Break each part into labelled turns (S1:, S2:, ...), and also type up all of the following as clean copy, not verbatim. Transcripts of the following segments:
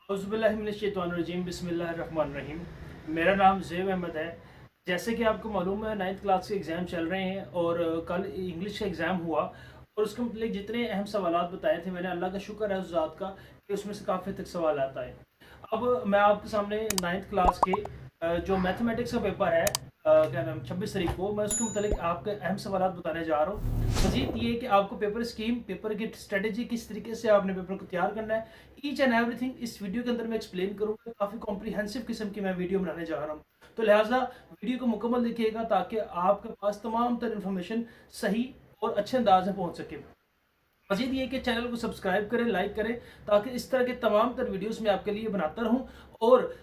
S1: औज़ुबिल्लाहिमिनश्शैतानिर्रजीम बिस्मिल्लाहिर्रहमानिर्रहीम। मेरा नाम ज़ैब अहमद है। जैसे कि आपको मालूम है 9th क्लास के एग्ज़ाम चल रहे हैं और कल इंग्लिश का एग्ज़ाम हुआ और उसके मतलब जितने अहम सवालात बताए थे मैंने, अल्लाह का शुक्र है उस ज़ात का कि उसमें से काफ़ी तक सवाल आता है। अब मैं आपके सामने 9th क्लास के जो मैथमेटिक्स का पेपर है, क्या नाम 26 तारीख को, मैं उसके मतलब आपके अहम सवालात बताने जा रहा हूँ। मजीद ये कि आपको पेपर स्कीम, पेपर की स्ट्रेटेजी, किस तरीके से आपने पेपर को तैयार करना है, ईच एंड एवरीथिंग इस वीडियो के अंदर मैं एक्सप्लेन करूँगा। काफ़ी कॉम्प्रिहेंसिव किस्म की मैं वीडियो बनाने जा रहा हूँ, तो लिहाजा वीडियो को मुकम्मल देखिएगा ताकि आपके पास तमाम तर इन्फॉर्मेशन सही और अच्छे अंदाज में पहुँच सके। मजीद ये कि चैनल को सब्सक्राइब करें, लाइक करें, ताकि इस तरह के तमाम तर वीडियोस मैं आपके लिए बनाता रहूं और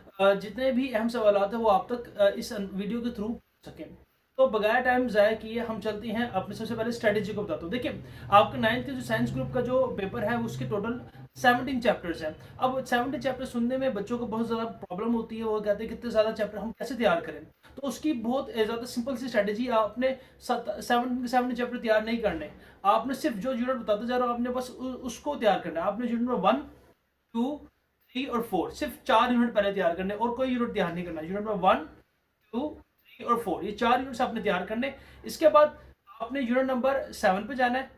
S1: जितने भी अहम सवाल हैं वो आप तक इस वीडियो के थ्रू पहुंच सकें। तो बगैर टाइम ज़ाया किए हम चलते हैं अपने सबसे पहले स्ट्रेटेजी को बताता हूँ। देखिए, आपका 9th के जो साइंस ग्रुप का जो पेपर है उसके टोटल 17 चैप्टर्स हैं। अब 17 चैप्टर सुनने में बच्चों को बहुत ज़्यादा प्रॉब्लम होती है, वो कहते हैं कितने ज़्यादा चैप्टर हम कैसे तैयार करें। तो उसकी बहुत ज़्यादा सिंपल सी स्ट्रेटेजी, आपने 7 चैप्टर तैयार नहीं करने। आपने सिर्फ जो यूनिट बताते जा रहा हूँ आपने बस उसको तैयार करना है। आपने यूनिट नंबर 1, 2, 3 और 4 सिर्फ 4 यूनिट पहले तैयार करने और कोई यूनिट तैयार नहीं करना। यूनिट नंबर 1, 2, 3 और 4 ये 4 यूनिट्स आपने तैयार करने। इसके बाद आपने यूनिट नंबर 7 पे जाना है।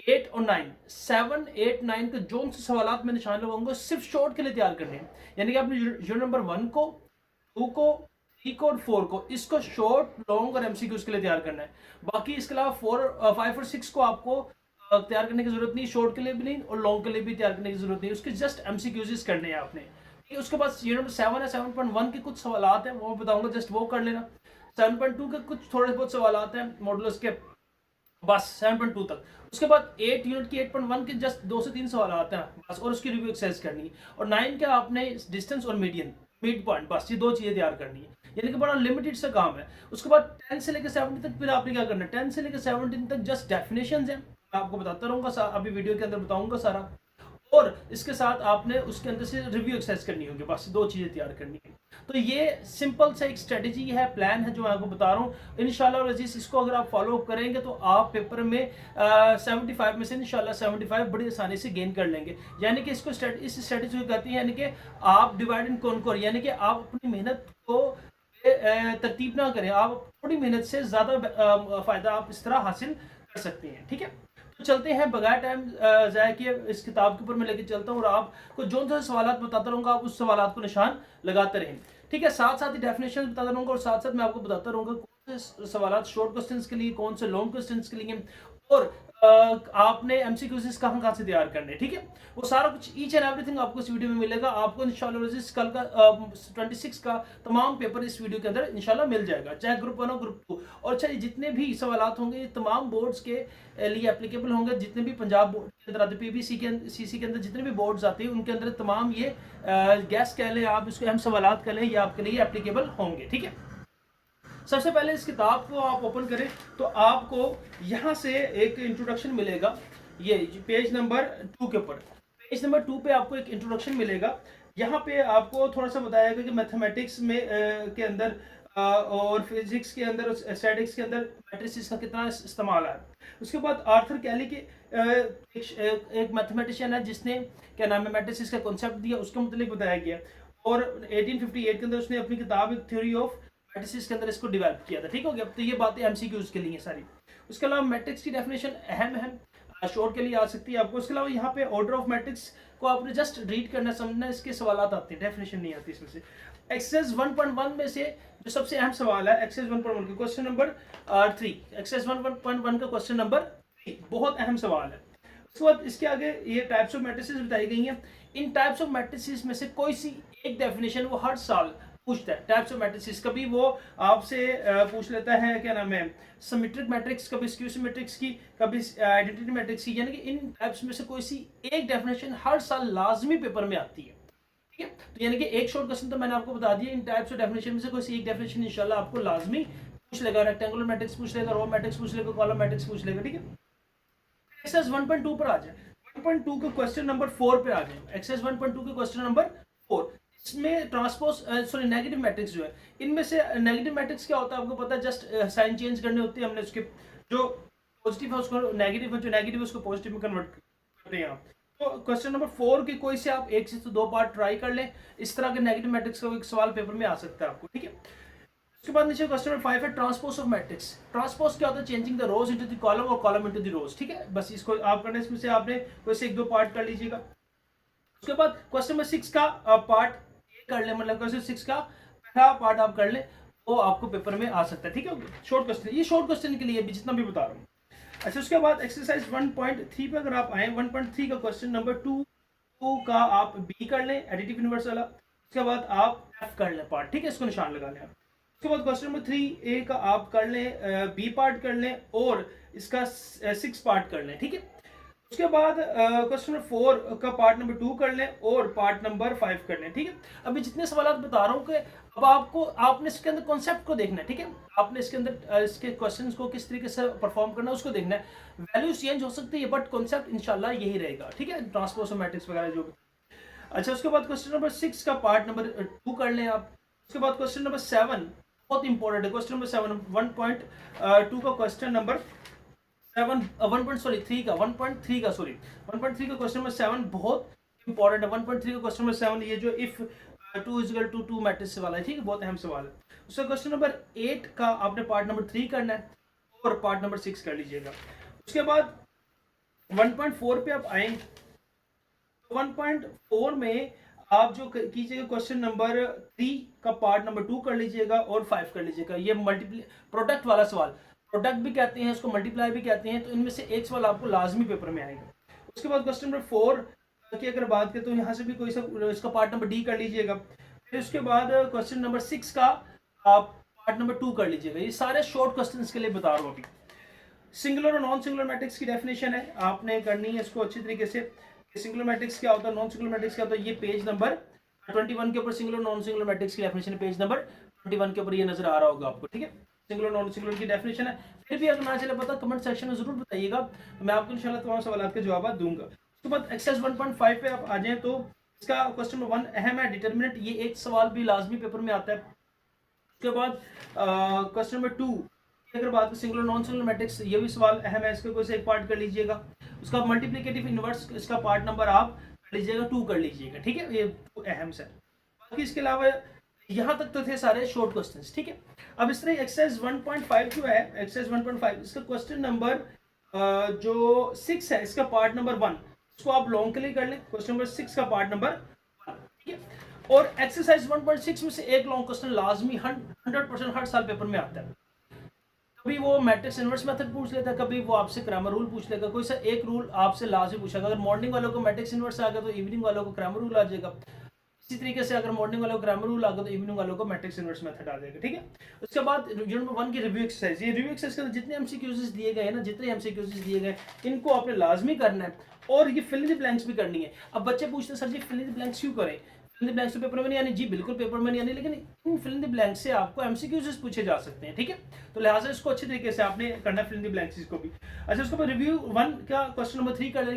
S1: 8 और 9, 7, 8, 9 के जो से सवाल मैं निशान लगाऊंगा सिर्फ शॉर्ट के लिए तैयार करने हैं। यानी कि आपने यूनिट नंबर 1 को, 2 को, 3 को और 4 को, इसको शॉर्ट, लॉन्ग और एमसीक्यूज के लिए तैयार करना है। बाकी इसके अलावा 5 और 6 को आपको तैयार करने की जरूरत नहीं, शॉर्ट के लिए भी नहीं और लॉन्ग के लिए भी तैयार करने की जरूरत नहीं, उसके जस्ट एमसीक्यूज करने हैं आपने। उसके बाद यूनिट नंबर 7 है, 7.1 के कुछ सवाल हैं वो बताऊंगा, जस्ट वो कर लेना। 7.2 के कुछ थोड़े बहुत सवाल हैं मॉडुलस के, बस 7.2 तक। उसके बाद 8 यूनिट की 8.1 के जस्ट 2 से 3 सवाल आते हैं बस, और उसकी रिव्यू एक्सरसाइज करनी है। और 9 का आपने डिस्टेंस और मीडियन, मिड पॉइंट, बस ये 2 चीजें तैयार करनी है। यानी कि बड़ा लिमिटेड सा काम है। उसके बाद 10 से लेकर 17 तक फिर आपने क्या करना है। 10 से लेकर 17 तक जस्ट डेफिनेशंस हैं, मैं आपको बताता रहूंगा, अभी वीडियो के अंदर बताऊंगा सारा। और इसके साथ आपने उसके अंदर से रिव्यू एक्सरसाइज करनी होगी, बस 2 चीजें तैयार करनी है। तो ये सिंपल सा एक स्ट्रेटेजी है, प्लान है जो मैं आपको बता रहा हूँ। इंशाल्लाह अजीज इसको अगर आप फॉलो करेंगे तो आप पेपर में 75 में से इंशाल्लाह 75 बड़ी आसानी से गेन कर लेंगे। यानी कि इसको इस स्ट्रेटेजी को कहती है, यानी कि आप डिवाइड एंड कॉन्कर, यानी कि आप अपनी मेहनत को तरतीब ना करें, आप थोड़ी मेहनत से ज्यादा फायदा आप इस तरह हासिल कर सकते हैं। ठीक है, तो चलते हैं बगैर टाइम ज़ाया किए इस किताब के ऊपर मैं लेके चलता हूँ और आपको जो जो सवाल बताता रहूंगा आप उस सवाल को निशान लगाते रहें। ठीक है, साथ साथ ही डेफिनेशन बताता रहूंगा और साथ साथ मैं आपको बताता रहूंगा कौन से सवाल शॉर्ट क्वेश्चन के लिए, कौन से लॉन्ग क्वेश्चन के लिए, और आपने एमसीक्यूज कहाँ कहाँ से तैयार करने। ठीक है, वो सारा कुछ ईच एंड एवरीथिंग आपको इस वीडियो में मिलेगा। आपको इंशाल्लाह कल का 26 का तमाम पेपर इस वीडियो के अंदर इंशाल्लाह मिल जाएगा, चाहे ग्रुप 1 हो, ग्रुप 2। और अच्छा, जितने भी सवाल होंगे ये तमाम बोर्ड्स के लिए एप्लीकेबल होंगे। जितने भी पंजाब बोर्ड के अंदर आते, पीबीसी के सीसी के अंदर जितने भी बोर्ड्स आते हैं उनके अंदर तमाम ये गैस कह लें, आप इसको अहम सवाल कह लें, ये आपके लिए एप्लीकेबल होंगे। ठीक है, सबसे पहले इस किताब को आप ओपन करें तो आपको यहां से एक इंट्रोडक्शन मिलेगा। ये पेज नंबर 2 के ऊपर, पेज नंबर 2 पे आपको एक इंट्रोडक्शन मिलेगा। यहाँ पे आपको थोड़ा सा बताया गया कि मैथमेटिक्स में के अंदर और फिजिक्स के अंदर, स्टैटिक्स के अंदर मैट्रिसेस का कितना इस्तेमाल है। उसके बाद आर्थर कैली के एक मैथमेटिशियन है जिसने क्या नाम है मैट्रिसेस का कॉन्सेप्ट दिया, उसके मुतालिक बताया गया। और 1858 के अंदर उसने अपनी किताब एक थ्योरी ऑफ मैट्रिसेस के अंदर इसको डेवलप किया था। ठीक हो गया, तो ये बातें एमसीक्यूज के लिए सारी। उसके अलावा मैट्रिक्स की डेफिनेशन अहम है, शॉर्ट के लिए आ सकती है आपको। उसके अलावा यहाँ पे ऑर्डर ऑफ मैट्रिक्स को आपने जस्ट रीड करना, समझना, इसके सवाल आते हैं, डेफिनेशन नहीं आती इसमें से। एक्सरसाइज 1.1 में से जो सबसे अहम सवाल है एक्सरसाइज 1.1 का क्वेश्चन नंबर 3, एक्सरसाइज 1.1 का क्वेश्चन नंबर 3 बहुत अहम सवाल है। उसके बाद इसके आगे ये टाइप्स ऑफ मैट्रिसेस बताई गई हैं। इन टाइप्स ऑफ मैट्रिसेस में से कोई सी एक डेफिनेशन वो हर साल पूछता है। टाइप्स ऑफ मैट्रिसेस, कभी वो आपसे पूछ लेता है क्या नाम है सिमेट्रिक मैट्रिक्स, कभी स्क्यू सिमेट्रिक्स की, कभी आइडेंटिटी मैट्रिक्स की। यानी कि इन टाइप्स में से कोई सी एक डेफिनेशन हर साल लाजमी पेपर में आती है। ठीक है, तो यानी कि एक शॉर्ट क्वेश्चन तो मैंने आपको बता दिया, इन टाइप्स ऑफ डेफिनेशन में से कोई सी एक डेफिनेशन इंशाल्लाह आपको लाजमी पूछ लेगा। रेक्टेंगुलर मैट्रिक्स पूछ लेगा, रो मैट्रिक्स पूछ लेगा, कॉलम मैट्रिक्स पूछ लेगा। ठीक है, एक्सरसाइज 1.2 पर आ जाए, 1.2 के क्वेश्चन नंबर 4 पे आ जाए। एक्सरसाइज 1.2 के क्वेश्चन नंबर 4, इसमें ट्रांसपोज सॉरी नेगेटिव मैट्रिक्स जो है, इनमें से नेगेटिव मैट्रिक्स क्या होता है आपको पता है, जस्ट साइन चेंज करने होते हैं। हमने उसके जो पॉजिटिव है उसको नेगेटिव है, जो नेगेटिव है उसको पॉजिटिव में कन्वर्ट करते हैं। तो क्वेश्चन नंबर 4 के कोई से आप एक से तो 2 पार्ट ट्राई कर लें, इस तरह के नेगेटिव मैट्रिक्स का एक सवाल पेपर में आ सकता है आपको, ठीक है। उसके बाद नीचे क्वेश्चन नंबर 5 है ट्रांसपोज ऑफ मैट्रिक्स। ट्रांसपोज क्या होता है? Changing the rose into the column और कॉलम इनटू द रोज, ठीक है। बस इसको आप करने, इसमें से आपने कोई से एक दो पार्ट कर लीजिएगा। उसके बाद क्वेश्चन नंबर 6 का पार्ट कर ले, मतलब क्वेश्चन 6 का पहला पार्ट आप कर ले, वो आपको पेपर में आ सकता है, ठीक है। शॉर्ट क्वेश्चन, ये शॉर्ट क्वेश्चन के लिए भी जितना भी बता रहा हूँ। अच्छा, उसके बाद एक्सरसाइज 1.3 पे अगर आप आए, 1.3 का क्वेश्चन नंबर 2 का आप बी कर लें, एडिटिव इनवर्स वाला। उसके बाद आप एफ कर लें पार्ट, ठीक है, इसको निशान लगा लें आप। उसके बाद क्वेश्चन नंबर 3 ए का आप कर लें, बी पार्ट कर लें और इसका 6 पार्ट कर लें, ठीक है। उसके बाद क्वेश्चन नंबर 4 का पार्ट नंबर 2 कर लें और पार्ट नंबर 5 कर लें, ठीक है। अभी जितने सवाल बता रहा हूँ कि अब आपने इसके अंदर कॉन्सेप्ट को देखना है, ठीक है। आपने इसके अंदर इसके क्वेश्चंस को किस तरीके से परफॉर्म करना है उसको देखना है। वैल्यूज चेंज हो सकती है बट कॉन्सेप्ट इंशाल्लाह यही रहेगा, ठीक है। ट्रांसपोज मैट्रिक्स वगैरह जो भी। अच्छा, उसके बाद क्वेश्चन नंबर 6 का पार्ट नंबर 2 कर लें आप। उसके बाद क्वेश्चन नंबर 7 बहुत इंपॉर्टेंट है। क्वेश्चन नंबर 7 1.2 का क्वेश्चन नंबर 1.3 का 1.3 का सॉरी 1.3 का क्वेश्चन नंबर 7 बहुत इंपॉर्टेंट है। 1.3 का क्वेश्चन नंबर 7 ये जो if 2 is equal to 2 matrix वाला है, ठीक है, बहुत अहम सवाल है। उसका क्वेश्चन नंबर 8 का आपने पार्ट नंबर 3 करना है और पार्ट नंबर 6 कर लीजिएगा। उसके बाद 1.4 पे आप आए, 1.4 में आप जो कीजिएगा क्वेश्चन नंबर 3 का पार्ट नंबर 2 कर लीजिएगा और 5 कर लीजिएगा। ये मल्टीप्लाई प्रोडक्ट वाला सवाल, प्रोडक्ट भी कहते हैं इसको, मल्टीप्लाई भी कहते हैं, तो इनमें से एक सवाल आपको लाजमी पेपर में आएगा। उसके बाद क्वेश्चन नंबर 4 की अगर बात करें तो यहाँ से भी कोई सा इसका पार्ट नंबर डी कर लीजिएगा। फिर उसके बाद क्वेश्चन नंबर 6 का आप पार्ट नंबर 2 कर लीजिएगा। ये सारे शॉर्ट क्वेश्चन के लिए बता रहा हूँ अभी। सिंगुलर और नॉन सिंगुलर मैट्रिक्स की डेफिनेशन है, आपने करनी है इसको अच्छी तरीके से। सिंगुलर मैट्रिक्स क्या होता है, नॉन सिंगुलर मैट्रिक्स क्या होता है, ये पेज नंबर 21 के ऊपर सिंगुलर नॉन सिंगुलर मैट्रिक्स की डेफिनेशन पेज नंबर 21 के ऊपर ये नजर आ रहा होगा आपको, ठीक है। सिंगुलर नॉन सिंगुलर की डेफिनेशन है। फिर भी अगर ना चले पता कमेंट सेक्शन में जरूर बताइएगा, तो मैं आपको इंशाल्लाह तमाम सवालों के जवाब दूंगा। उसके बाद एक्सरसाइज 1.5 पे आप आ जाएं तो इसका क्वेश्चन नंबर 1 अहम है, डिटर्मिनेंट। ये एक सवाल भी लाजमी पेपर में आता है। उसके बाद क्वेश्चन नंबर 2 अगर बात करें सिंगुलर नॉन सिंगुलर मैट्रिक्स, ये भी सवाल अहम है, इसका कोई से एक पार्ट कर लीजिएगा। उसका मल्टीप्लिकेटिव इनवर्स इसका पार्ट नंबर आप कर लीजिएगा 2 कर लीजिएगा, ठीक है, ये अहम से। बाकी इसके अलावा यहाँ तक तो थे सारे शॉर्ट क्वेश्चंस, ठीक है। अब इस तरह एक्सरसाइज 1.5 जो है, एक्सरसाइज 1.5 इसका क्वेश्चन नंबर जो 6 है, इसका पार्ट नंबर 1 इसको आप लॉन्ग के लिए कर लें, क्वेश्चन नंबर 6 का पार्ट नंबर 1, ठीक है। और एक्सरसाइज 1.6 में से एक लॉन्ग क्वेश्चन लाजमी 100% हर साल पेपर में आता है। कभी वो मैट्रिक्स इनवर्स मेथड पूछ लेता है, कभी वो आपसे ग्रामर रूल पूछ लेगा, कोई सा एक रूल आपसे लाजमी पूछेगा। अगर मॉर्निंग वालों को मैट्रिक्स इनवर्स आ गया तो इवनिंग वालों को ग्रामर रूल आ जाएगा। इसी तरीके से अगर मॉर्निंग वालों को ग्रामर रूल आ गया तो इवनिंग वालों को मैट्रिक्स इनवर्स मेथड आ जाएगा, ठीक है। उसके बाद यूनिट नंबर 1 की रिव्यू एक्सरसाइज, ये रिव्यू एक्सरसाइज के अंदर जितने एमसीक्यूज दिए गए हैं ना, जितने एमसीक्यूज दिए गए इनको आपने लाजमी करना है और ये फिल इन द ब्लैंक्स भी करनी है। अब बच्चे पूछते हैं sir ji fill in the blanks क्यों करें, फिल इन द ब्लैंक्स तो पेपर में नहीं आनी। जी बिल्कुल पेपर में नहीं आनी, लेकिन इन फिल इन द ब्लैंक्स से आपको एमसीक्यूज पूछे जा सकते हैं, ठीक है। तो लिहाजा इसको अच्छे तरीके से आपने करना है फिल इन द ब्लैंक्स को भी। अच्छा, उसके बाद रिव्यू 1 का क्वेश्चन नंबर 3 कर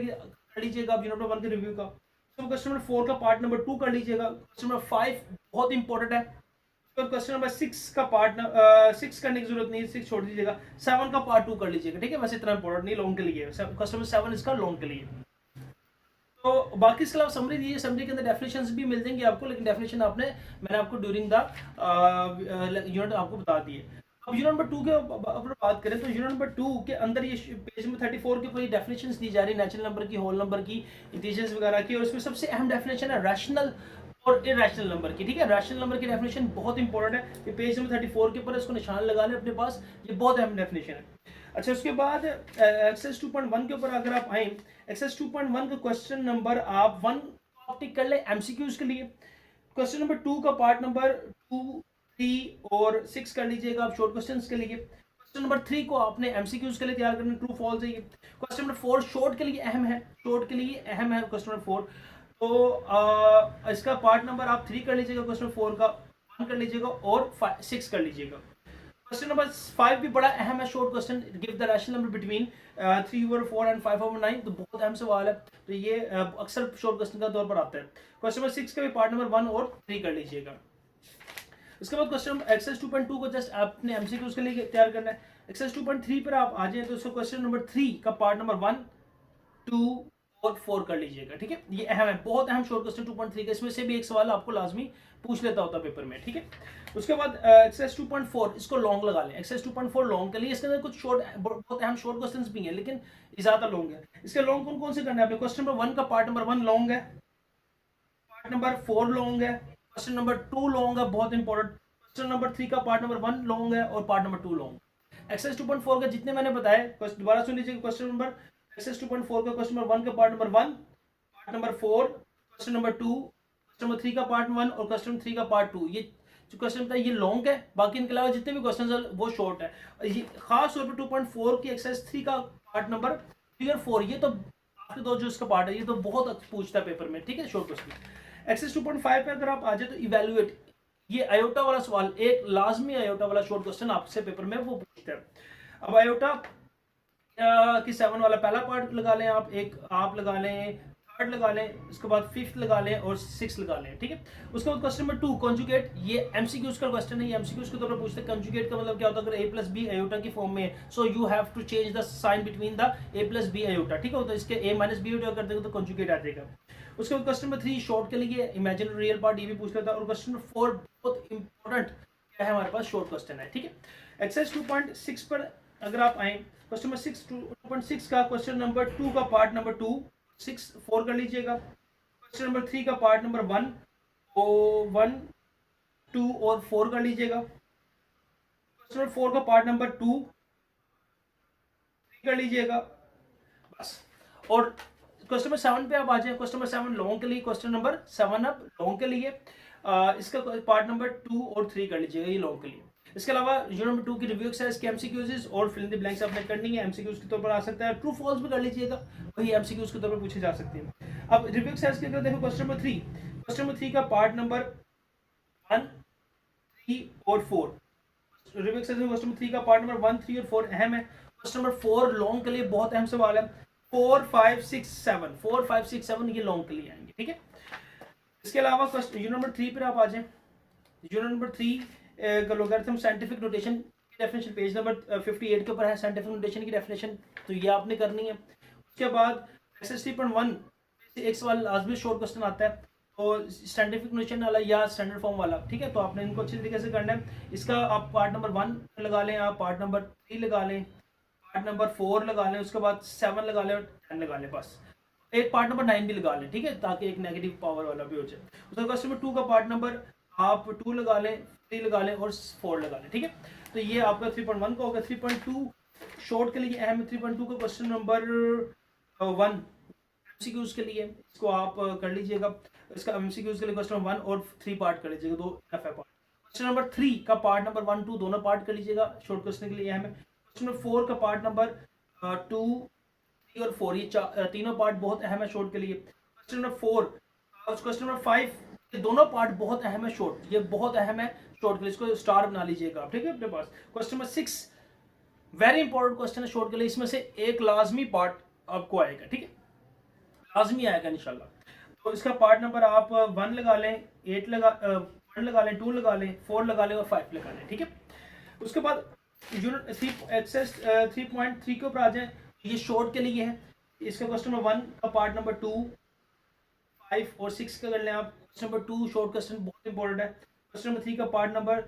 S1: लीजिएगा आप यूनिट नंबर 1 के रिव्यू का। क्वेश्चन नंबर 4 का पार्ट नंबर 2 कर लीजिएगा। क्वेश्चन नंबर 5 बहुत इंपॉर्टेंट है, तो क्वेश्चन नंबर 6 का पार्ट 6 करने की जरूरत नहीं है, 6 छोड़ दीजिएगा। 7 का पार्ट 2 कर लीजिएगा, ठीक है, वैसे इतना इंपॉर्टेंट नहीं लॉन्ग के लिए। क्वेश्चन नंबर 7 इसका लॉन्ग के लिए। तो बाकी इसके अलावा समरी दी है, समरी के अंदर डेफिनेशंस भी मिल जाएंगी आपको, लेकिन डेफिनेशन मैंने आपको ड्यूरिंग द यूनिट आपको बता दी है। अब यूनिट नंबर 2 के अगर बात करें तो यूनिट नंबर 2 के अंदर ये पेज में 34 के ऊपर डेफिनेशंस दी जा रही है, नेचुरल नंबर की, होल नंबर की, इंटीजर्स वगैरह की, और इसमें सबसे अहम डेफिनेशन है रैशनल और इरेशनल नंबर की, ठीक है। रैशनल नंबर की डेफिनेशन बहुत इंपॉर्टेंट है, ये पेज नंबर 34 के ऊपर इसको निशान लगा लें अपने पास, ये बहुत अहम डेफिनेशन है। अच्छा, उसके बाद एक्सरसाइज 2.1 के ऊपर अगर आप आए, एक्सरसाइज 2.1 का क्वेश्चन नंबर आप 1 टिक कर ले एमसीक्यूज के लिए। क्वेश्चन नंबर 2 का पार्ट नंबर 2, 3 और 6 कर लीजिएगा आप शॉर्ट क्वेश्चंस के लिए। क्वेश्चन नंबर 3 को आपने एमसीक्यूज के लिए तैयार करना, ट्रू फॉल्स है ये। क्वेश्चन नंबर 4 शॉर्ट के लिए अहम है, शॉर्ट के लिए अहम है क्वेश्चन नंबर 4, तो इसका पार्ट नंबर आप 3 कर लीजिएगा, क्वेश्चन नंबर 4 का 1 कर लीजिएगा और 6 कर लीजिएगा। क्वेश्चन नंबर 5 भी बड़ा अहम है, short question, give the rational number between 3/4 and 5/9, तो बहुत अहम सवाल है, तो ये अक्सर शॉर्ट क्वेश्चन का तौर पर आता है। क्वेश्चन नंबर 6 का भी पार्ट नंबर 1 और 3 कर लीजिएगा। उसके बाद क्वेश्चन एक्सरसाइज 2.2 को जस्ट आपने एमसीक्यूज के लिए तैयार करना है। एक्सरसाइज 2.3 पर आप आ जाए तो उसको क्वेश्चन नंबर 3 का पार्ट नंबर 1, 2 और 4 कर लीजिएगा, ठीक है। ये अहम है, बहुत अहम शॉर्ट क्वेश्चन 2.3 का, इसमें से भी एक सवाल आपको लाजमी पूछ लेता होता पेपर में, ठीक है। उसके बाद एक्सरसाइज 2.4, इसको लॉन्ग लगा लें। एक्सरसाइज 2.4 लॉन्ग के लिए इसके अंदर कुछ शॉर्ट, बहुत अहम शॉर्ट क्वेश्चंस भी हैं, लेकिन ज्यादा लॉन्ग है। इसके लॉन्ग कौन कौन से करने हैं? क्वेश्चन नंबर 1 का पार्ट नंबर 1 लॉन्ग है, पार्ट नंबर 4 लॉन्ग है, क्वेश्चन नंबर 2 लॉन्ग है, बहुत इंपॉर्टेंट। क्वेश्चन नंबर 3 का पार्ट नंबर 1 लॉन्ग है और पार्ट नंबर 2 लॉन्ग। एक्सरसाइज 2.4 का जितने मैंने बताए, दोबारा सुन लीजिए। क्वेश्चन नंबर एक्सरसाइज 2.4 का क्वेश्चन नंबर 1 का part number 1, part number 4, question number 2, question number 3 का पार्ट 1 और क्वेश्चन नंबर 3 का पार्ट 2। ये जो क्वेश्चन था ये लॉन्ग है, बाकी इनके अलावा जितने भी क्वेश्चन है वो शॉर्ट है। ये खास तौर पर 2.4 की एक्सरसाइज 3 का पार्ट नंबर 3 और 4, ये तो आपके दो जो इसका पार्ट है, ये तो बहुत पूछता है पेपर में, ठीक है, शॉर्ट क्वेश्चन। एक्सरसाइज 2.5 पे अगर आप आ जाए तो इवेल्युएट, ये आयोटा वाला सवाल, एक लाजमी आयोटा वाला शॉर्ट क्वेश्चन आपसे पेपर में वो पूछता है। अब आयोटा की 7 वाला पहला पार्ट लगा लें आप, एक आप लगा लें, थर्ड लगा लें, उसके बाद फिफ्थ लगा लें और 6 लगा लें, ठीक है। उसके बाद क्वेश्चन नंबर 2 कॉन्जुगेट, ये एमसीक्यूज का क्वेश्चन है, ये एमसीक्यूज के तौर पर पूछते हैं। कॉन्जुगेट का मतलब क्या होता है? अगर a प्लस बी आयोटा की फॉर्म में, so you have to change the sign between the a plus b iota, ठीक है। तो इसके a माइनस बी आयोटा कर देंगे तो कॉन्जुगेट आ जाएगा। उसके बाद क्वेश्चन नंबर 3 शॉर्ट के लिए इमेजिनरी रियल पार्ट, ये भी पूछ लेता है। और क्वेश्चन नंबर 4 बहुत इंपॉर्टेंट क्या है हमारे पास, शॉर्ट क्वेश्चन है, ठीक है। एक्सरसाइज 2.6 पर अगर आप आए, क्वेश्चन नंबर 2.6 का क्वेश्चन नंबर 2 का पार्ट नंबर 2, 4 कर लीजिएगा। क्वेश्चन नंबर 3 का पार्ट नंबर 1 और 1, 2 और 4 कर लीजिएगा। क्वेश्चन नंबर 4 का पार्ट नंबर 2, 3 कर लीजिएगा, बस। और क्वेश्चन नंबर 7 पे आप आ जाए। क्वेश्चन नंबर 7 लॉन्ग के लिए, क्वेश्चन नंबर 7 अब लॉन्ग के लिए इसका पार्ट नंबर 2 और 3 कर लीजिएगा, ये लॉन्ग के लिए। इसके अलावा यूनिट नंबर 2 की रिव्यू एक्सरसाइज की एमसीक्यूज और फिल इन द ब्लैंक्स आपने करनी है, एमसीक्यूज के तौर पर आ सकता है, ट्रू फॉल्स भी कर लीजिएगा, वही एमसीक्यूज के तौर पर पूछे जा सकते हैं। अब रिव्यू एक्सरसाइज के अंदर देखो, क्वेश्चन नंबर 3, क्वेश्चन नंबर 3 का पार्ट नंबर 1, 3 और 4। रिव्यू एक्सरसाइज में क्वेश्चन नंबर 3 का पार्ट नंबर 1, 3 और 4 अहम है। क्वेश्चन नंबर 4 लॉन्ग के लिए बहुत अहम सवाल है। 4, 5, 6, 7, 4, 5, 6, 7 ये लॉन्ग के लिए आएंगे, ठीक है। इसके अलावा क्वेश्चन यूनिट नंबर 3 पर आप आ जाए। यूनिट नंबर 3 का लोगरिथम साइंटिफिक नोटेशन की डेफिनेशन पेज नंबर 58 के ऊपर है, साइंटिफिक नोटेशन की डेफिनेशन, तो ये आपने करनी है। उसके बाद एक्सरसाइज 3.1 से एक सवाल लाजमी शॉर्ट क्वेश्चन आता है, तो साइंटिफिक नोटेशन वाला या स्टैंडर्ड फॉर्म वाला, ठीक है, तो आपने इनको अच्छी तरीके से करना है। इसका आप पार्ट नंबर 1 लगा लें, आप पार्ट नंबर 3 लगा लें, पार्ट नंबर 4 लगा लें, उसके बाद 7 लगा लें और 10 लगा लें, बस। एक पार्ट नंबर 9 भी लगा लें, ठीक है, ताकि एक नेगेटिव पावर वाला भी हो जाए। उसका क्वेश्चन नंबर 2 का पार्ट नंबर आप 2 लगा लें, 3 लगा लें और 4 लगा लें, ठीक है। तो ये आपका 3.1 का होगा। 3.2 शॉर्ट के लिए अहम है। 3.2 का क्वेश्चन नंबर 1 एमसीक्यूज के लिए, इसको आप कर लीजिएगा। इसका एमसीक्यूज के लिए क्वेश्चन नंबर 1 और 3 पार्ट कर लीजिएगा, 2 एफ है पार्ट। क्वेश्चन नंबर 3 का पार्ट नंबर 1, 2 दोनों पार्ट कर लीजिएगा, शॉर्ट क्वेश्चन के लिए अहम है। क्वेश्चन नंबर 4 का पार्ट नंबर 2, 3 और 4, ये तीनों पार्ट बहुत अहम है शॉर्ट के लिए। क्वेश्चन नंबर 4, क्वेश्चन नंबर 5, ये दोनों पार्ट बहुत अहम है शॉर्ट, ये बहुत अहम है शॉर्ट के लिए, इसको स्टार बना लीजिएगा आप, ठीक है, अपने पास। Question number 6 very important question है शॉर्ट के लिए, इसमें से एक लाजमी पार्ट आपको आएगा, ठीक है, लाजमी आएगा इंशाल्लाह। तो इसका पार्ट नंबर आप 1 लगा लें, 1 लगा लें, 2 लगा लें, 4 लगा लें और 5 लगा लें, ठीक है। उसके बाद यूनिट 3 एक्सरसाइज 3.3 के ऊपर आ जाए, ये शॉर्ट के लिए है। इसका क्वेश्चन नंबर 1 का पार्ट नंबर 2, 5 और 6 का कर लें आप। क्वेश्चन नंबर 2 शॉर्ट क्वेश्चन बहुत इंपॉर्टेंट है। क्वेश्चन नंबर 3 का पार्ट नंबर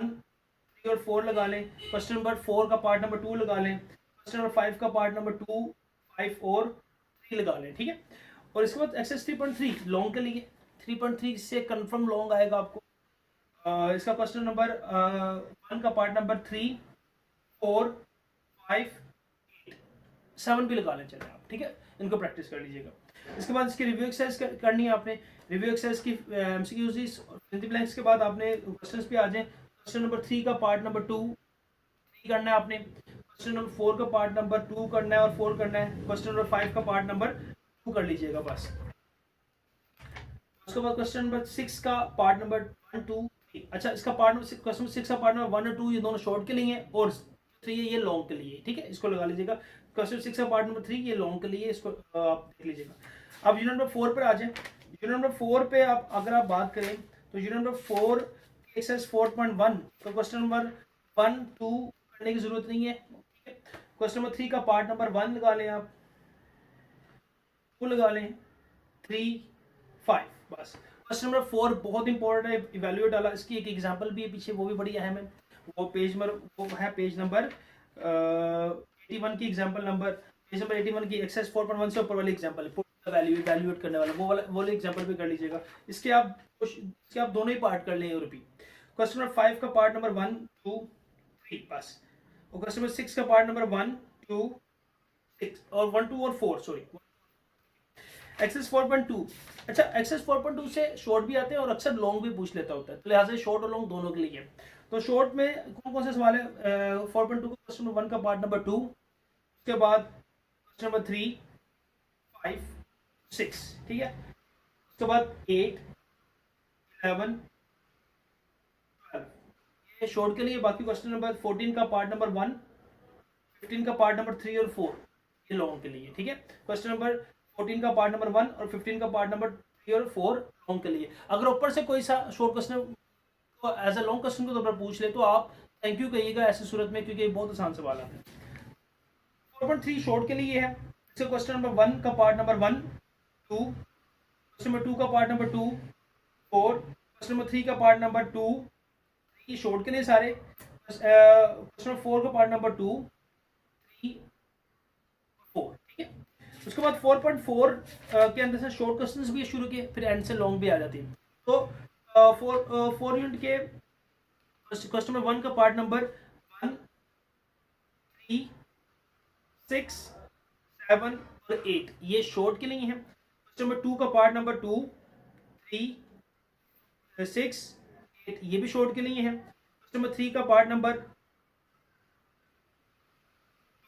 S1: 1, 3 और 4 लगा लें। क्वेश्चन नंबर 4 का पार्ट नंबर 2 लगा लें। क्वेश्चन नंबर 5 का पार्ट नंबर 2, 5 और 3 लगा लें, ठीक है। और इसके बाद एक्सरसाइज 3.3 लॉन्ग के लिए, 3.3 से कंफर्म लॉन्ग आएगा आपको। इसका क्वेश्चन नंबर 1 का पार्ट नंबर 3, 4, 5, 8, 7 भी लगा लें, चले आप, ठीक है, इनको प्रैक्टिस कर लीजिएगा। इसके बाद इसकी रिव्यू एक्सरसाइज करनी है आपने। रिव्यू एक्सरसाइज की एमसीक्यूज और ब्लैंक्स के बाद आपने क्वेश्चंस पे आ जाए। क्वेश्चन नंबर 3 का पार्ट नंबर 2 करना है आपने। क्वेश्चन नंबर 4 का पार्ट नंबर 2 करना है और 4 करना है। क्वेश्चन नंबर 5 का पार्ट नंबर 2 कर लीजिएगा, बस। उसके बाद क्वेश्चन नंबर 6 का पार्ट नंबर 1, 2, 3। अच्छा, इसका पार्ट नंबर क्वेश्चन 6 का पार्ट नंबर 1 और 2 ये दोनों शॉर्ट के लिए हैं और 3 ये लॉन्ग के लिए, ठीक है, इसको लगा लीजिएगा। क्वेश्चन 6 का पार्ट नंबर 3 ये लॉन्ग के लिए, इसको आप देख लीजिएगा। अब यूनिट नंबर 4 पर आ जाए। यूनिट नंबर 4 पे आप अगर आप बात करें तो यूनिट नंबर 4 एक्सरसाइज 4.1 तो क्वेश्चन नंबर 1, 2 करने की जरूरत नहीं है। क्वेश्चन नंबर 3 का पार्ट नंबर 1 लगा लें आप। 2 लगा लें, 3, 5, बस। क्वेश्चन नंबर 4 बहुत इंपॉर्टेंट है, इवेल्युएट वाला, इसकी एक एग्जांपल भी है पीछे, वो भी बड़ी अहम है। वो है पेज नंबर 81 की एग्जांपल नंबर, पेज नंबर 81 की एक्सरसाइज 4.1 से ऊपर वाली एग्जांपल है, वैल्यू इवेल्युएट करने वाला, वो वाला एग्जांपल भी कर लीजिएगा। इसके आप दोनों ही पार्ट कर लें रिपीट। क्वेश्चन नंबर 5 का पार्ट नंबर 1, 2, 3 बस। और क्वेश्चन नंबर 6 का पार्ट नंबर 1, 2, 6 और 1, 2 और 4, सॉरी एक्सेस 4.2। अच्छा, एक्सेस 4.2 से शॉर्ट भी आते हैं और अक्सर लॉन्ग भी पूछ लेता होता है, तो लिहाजा शॉर्ट और लॉन्ग दोनों के लिए। तो शॉर्ट में कौन कौन से सवाल है? 4.2 का क्वेश्चन नंबर 1 का पार्ट नंबर 2, उसके बाद क्वेश्चन नंबर 3, 5, 6, ठीक है। उसके बाद 8, 11, 12 ये शॉर्ट के लिए। बाकी क्वेश्चन नंबर 14 का पार्ट नंबर 1, 15 का पार्ट नंबर 3 और 4 ये लॉन्ग के लिए, ठीक है। क्वेश्चन नंबर 14 का पार्ट नंबर 1 और 15 का पार्ट नंबर 3 और 4 लॉन्ग के लिए। अगर ऊपर से कोई सा शॉर्ट क्वेश्चन को एज अ लॉन्ग क्वेश्चन के तौर पर पूछ ले तो आप थैंक यू कहिएगा ऐसी सूरत में, क्योंकि ये बहुत आसान सवाल है। 4.3 शॉर्ट के लिए है। इससे क्वेश्चन नंबर 1 का पार्ट नंबर 1, 2, क्वेश्चन नंबर 2 का पार्ट नंबर 2, 4, क्वेश्चन नंबर 3 का पार्ट नंबर 2, 3 शॉर्ट के लिए सारे। क्वेश्चन नंबर 4 का पार्ट नंबर 2, 3, 4, ठीक है। उसके बाद 4.4 के अंदर से शॉर्ट क्वेश्चंस भी शुरू किए, फिर एंड से लॉन्ग भी आ जाती है। तो 4 यूनिट के क्वेश्चन नंबर 1 का पार्ट नंबर 1, 3, 6, 7 और 8 ये शॉर्ट के लिए है। क्वेश्चन नंबर 2 का पार्ट नंबर 2, 3, 6, 8 ये भी शॉर्ट के लिए है। क्वेश्चन नंबर 3 का पार्ट नंबर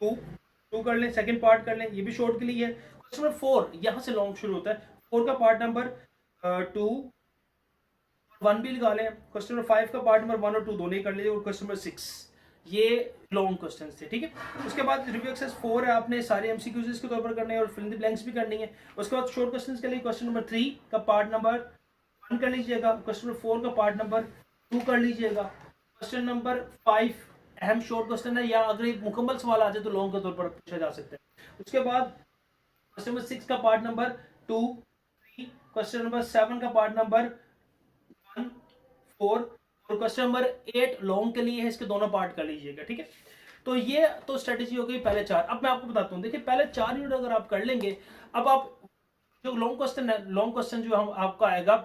S1: 2 कर लें, सेकंड पार्ट कर लें, ये भी शॉर्ट के लिए है। क्वेश्चन नंबर 4 यहां से लॉन्ग शुरू होता है। 4 का पार्ट नंबर 2, 1 भी लगा लें। क्वेश्चन नंबर 5 का पार्ट नंबर 1 और 2 दोनों ही कर लीजिए। और क्वेश्चन नंबर 6 ये लॉन्ग क्वेश्चन थे, ठीक है। उसके बाद रिव्यू एक्सरसाइज 4 है, आपने सारे एमसीक्यूज के तौर पर करने हैं और फिल इन द ब्लैंक्स भी करनी है। उसके बाद शॉर्ट क्वेश्चंस के लिए क्वेश्चन नंबर 3 का पार्ट नंबर 1 कर लीजिएगा, क्वेश्चन नंबर 4 का पार्ट नंबर 2 कर लीजिएगा। क्वेश्चन नंबर 5 अहम शॉर्ट क्वेश्चन है, या अगर एक मुकम्मल सवाल आ जाए तो लॉन्ग के तौर पर पूछा जा सकता है। उसके बाद क्वेश्चन नंबर 6 का पार्ट नंबर 2, 3, क्वेश्चन नंबर 7 का पार्ट नंबर 1, 4 और क्वेश्चन नंबर 8 लॉन्ग के लिए है, इसके दोनों पार्ट कर लीजिएगा, ठीक है। तो ये तो स्ट्रेटेजी हो गई पहले 4। अब मैं आपको बताता हूँ, देखिए पहले 4 यूनिट अगर आप कर लेंगे, अब आप जो लॉन्ग क्वेश्चन है, लॉन्ग क्वेश्चन जो हम आपका आएगा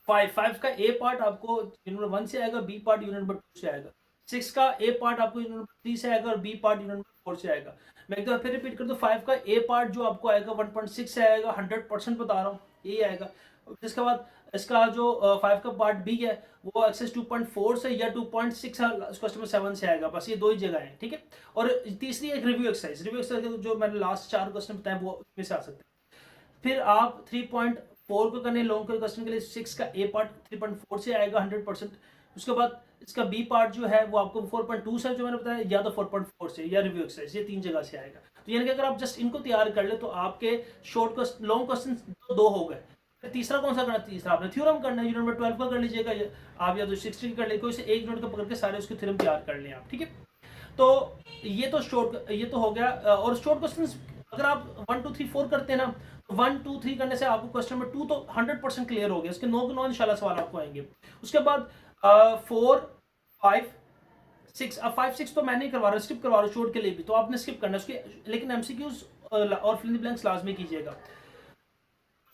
S1: 5 का ए पार्ट आपको यूनिट नंबर 1 से आएगा, बी पार्ट यूनिट नंबर 2 से आएगा। 6 का ए पार्ट आपको यूनिट नंबर 3 से आएगा और बी पार्ट यूनिट नंबर 4 से आएगा। मैं एक बार फिर रिपीट कर दूं, 5 का ए पार्ट जो आपको आएगा 1.6 से आएगा, 100% बता रहा हूँ यही आएगा। जिसके बाद इसका जो 5 का पार्ट बी है वो एक्सेस 2.4 से या 2.6 क्वेश्चन 7 से आएगा, बस ये दो ही जगह है, ठीक है। और तीसरी एक रिव्यू एक्सरसाइज जो मैंने लास्ट 4 क्वेश्चन बताए वो इसमें से आ सकते हैं। फिर आप 3.4 को करने लॉन्ग क्वेश्चन के लिए 6 का ए पार्ट 3.4 से आएगा 100%। उसके बाद इसका बी पार्ट जो है वो आपको 4.2 से जो मैंने बताया, या तो 4.4 से या रिव्यू एक्सरसाइज, ये 3 जगह से आएगा। तो यानी कि अगर आप जस्ट इनको तैयार कर ले तो आपके शॉर्ट क्वेश्चन लॉन्ग क्वेश्चन तो 2 हो गए। फिर तीसरा कौन सा करना? तीसरा आपने थ्योरम करना है, यूनिट नंबर 12 का कर लीजिएगा आप, या तो 16 कर ले, कोई से एक यूनिट को पकड़ के सारे उसके थ्योरम तैयार कर लें आप, ठीक है। तो ये तो हो गया। और शॉर्ट क्वेश्चन अगर आप 1 2 3 4 करते हैं ना, 1 2 3 करने से आपको क्वेश्चन नंबर 2 तो 100% क्लियर हो गया, उसके 9 के 9 इंशाल्लाह सवाल आपको आएंगे। उसके बाद 4 5 6, अब 5 6 तो मैं नहीं करवा रहा, स्किप करवा रहा हूँ शॉर्ट के लिए भी, तो आपने स्किप करना है उसके, लेकिन एमसीक्यूज और फिल इन द ब्लैंक्स लाजमी कीजिएगा।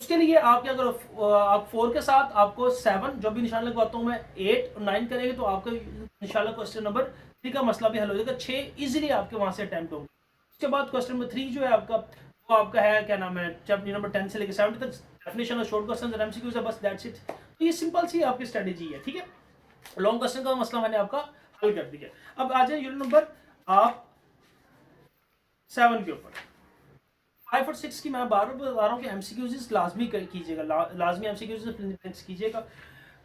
S1: उसके लिए आप क्या करो, आप 4 के साथ आपको 7 जो भी निशान लगवाता हूँ मैं, 8 और 9 करेंगे तो आपका इंशाल्लाह क्वेश्चन नंबर 3 का मसला भी हल हो जाएगा। 6 इजीली आपके वहां से अटेम्प्ट होंगे। उसके बाद क्वेश्चन नंबर 3 जो है आपका, वो आपका है क्या नाम है, चैप्टर नंबर 10 से लेकर 70 तक डेफिनेशन और शॉर्ट क्वेश्चन और एमसीक्यूज है, बस दैट्स इट। तो ये सिंपल सी आपकी स्ट्रेटेजी है, ठीक है। लॉन्ग क्वेश्चन का मसला मैंने आपका हल कर दिया। अब आ जाए यूनिट नंबर आप 7 के ऊपर। 5 और 6 की मैं बार बार बता रहा हूँ कि एमसीक्यूज लाजमी कीजिएगा, लाजमी एमसीक्यूज कीजिएगा।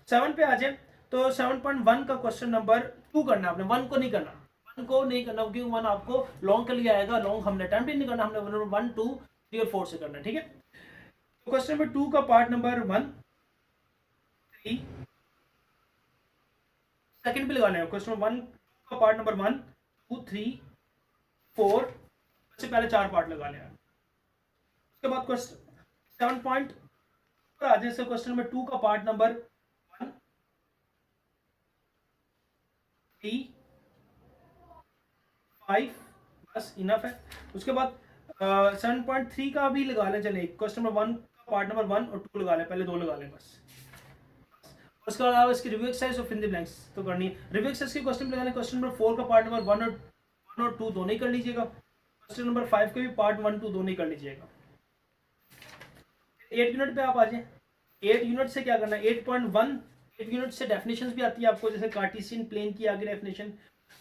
S1: 7 पे आ जाए तो 7.1 का क्वेश्चन नंबर 2 करना है आपने, 1 को नहीं करना, 1 को नहीं करना क्योंकि 1 आपको लॉन्ग के लिए आएगा, लॉन्ग हमने अटेम्प्ट ही नहीं करना, हमने 1 2 3 और 4 से करना है, ठीक है। तो क्वेश्चन नंबर 2 का पार्ट नंबर 1 3 सेकंड पे लगाने हैं। क्वेश्चन नंबर 1 का पार्ट नंबर 1 2 3 4 से पहले 4 पार्ट लगाने हैं। उसके बाद क्वेश्चन 7 पॉइंट पर आ जाए, क्वेश्चन नंबर 2 का पार्ट नंबर 1, 3, 5, बस इनफ है। उसके बाद 7.3 का भी लगा लें, चले क्वेश्चन नंबर 1 का पार्ट नंबर 1 और 2 लगा लें, पहले 2 लगा लें बस। उसके अलावा इसकी रिव्यू एक्सरसाइज और फिल द ब्लैंक्स तो करनी है। रिव्यू एक्सरसाइज के क्वेश्चन लगाने, क्वेश्चन नंबर 4 का पार्ट नंबर 1 और 2 दोनों ही कर लीजिएगा। क्वेश्चन नंबर 5 के भी पार्ट 1, 2 दोनों ही कर लीजिएगा। 8 यूनिट पे आप आ जाए। 8 यूनिट से क्या करना है, 8.1 8 यूनिट से डेफिनेशन भी आती है आपको, जैसे कार्टेशियन प्लेन की आगे डेफिनेशन,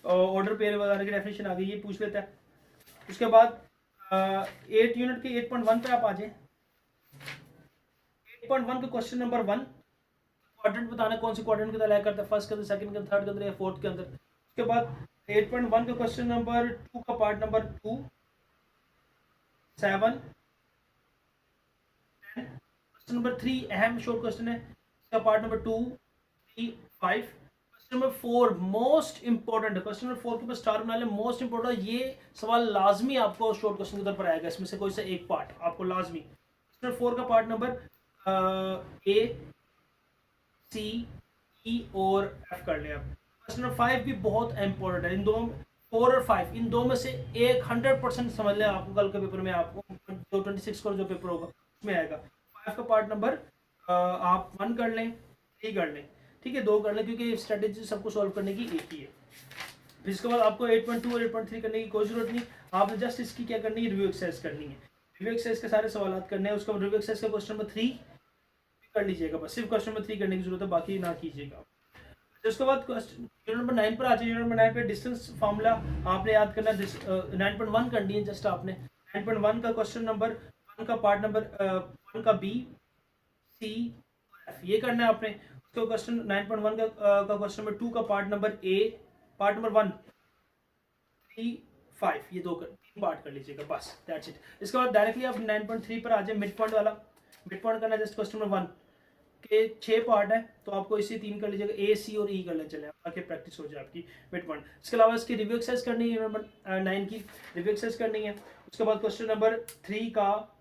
S1: ऑर्डर पेयर वगैरह की डेफिनेशन आ गई, ये पूछ लेता है। उसके बाद 8 यूनिट के 8.1 पे आप आ जाए। 8.1 का क्वेश्चन नंबर 1, क्वाड्रेंट बताना कौन से क्वाड्रेंट के अंदर लाया करता है, फर्स्ट के अंदर, सेकंड के अंदर, थर्ड के अंदर या फोर्थ के अंदर। उसके बाद 8.1 का क्वेश्चन नंबर 2 का पार्ट नंबर 2, 7, 10। क्वेश्चन नंबर 3 अहम शॉर्ट क्वेश्चन है, इसका part number 2, 3, 5। Question number 4 most important है, क्वेश्चन नंबर 4 के ऊपर स्टार बना ले, मोस्ट इंपॉर्टेंट। ये सवाल लाजमी आपको शॉर्ट क्वेश्चन के अंदर पर आएगा, इसमें से कोई सा एक पार्ट आपको लाजमी। क्वेश्चन नंबर 4 का पार्ट नंबर ए, सी, ई और एफ कर ले। अब क्वेश्चन नंबर 5 भी बहुत इंपॉर्टेंट है, इन दो 4 और 5 इन दो में से एक 100% समझ लें, आपको कल के पेपर में आपको जो 26 का जो पेपर होगा उसमें आएगा। 5 का पार्ट नंबर आप 1 कर लें, 3 कर लें, ठीक है, 2 कर लें, क्योंकि स्ट्रेटेजी सबको सॉल्व करने की एक ही है। फिर इसके बाद आपको 8.2 और 8.3 करने की कोई जरूरत नहीं, आपने जस्ट इसकी क्या करनी है, रिव्यू एक्सरसाइज करनी है। रिव्यू एक्सरसाइज के सारे सवाल करने हैं। उसके बाद रिव्यू एक्सरसाइज का क्वेश्चन नंबर 3 कर लीजिएगा, बस सिर्फ क्वेश्चन नंबर 3 करने की जरूरत है, बाकी ना कीजिएगा। उसके बाद यूनिट नंबर 9 पर आ जाइए। यूनिट नंबर 9 पे डिस्टेंस फार्मूला आपने याद करना, 9.1 करनी है जस्ट आपने। 9.1 का क्वेश्चन नंबर 1 का पार्ट नंबर 1 का बी, सी, एफ ये करना है आपने। उसके क्वेश्चन 9.1 का क्वेश्चन नंबर 2 का part number A, part number 1, 3, 5 ये 3 पार्ट कर लीजिएगा, बस दैट्स इट। इसके बाद डायरेक्टली आप 9.3 पर आ जाए, मिड पॉइंट वाला। मिड पॉइंट करना है जस्ट क्वेश्चन नंबर 1 के 6 पार्ट है, तो आपको इसी 3 कर लीजिएगा, ए, सी और ई कर ले चले, ताकि प्रैक्टिस हो जाए आपकी मिड पॉइंट। इसके अलावा इसकी रिव्यू एक्सरसाइज करनी है, नंबर 9 की रिव्यू एक्सरसाइज करनी है। उसके बाद क्वेश्चन नंबर 3 का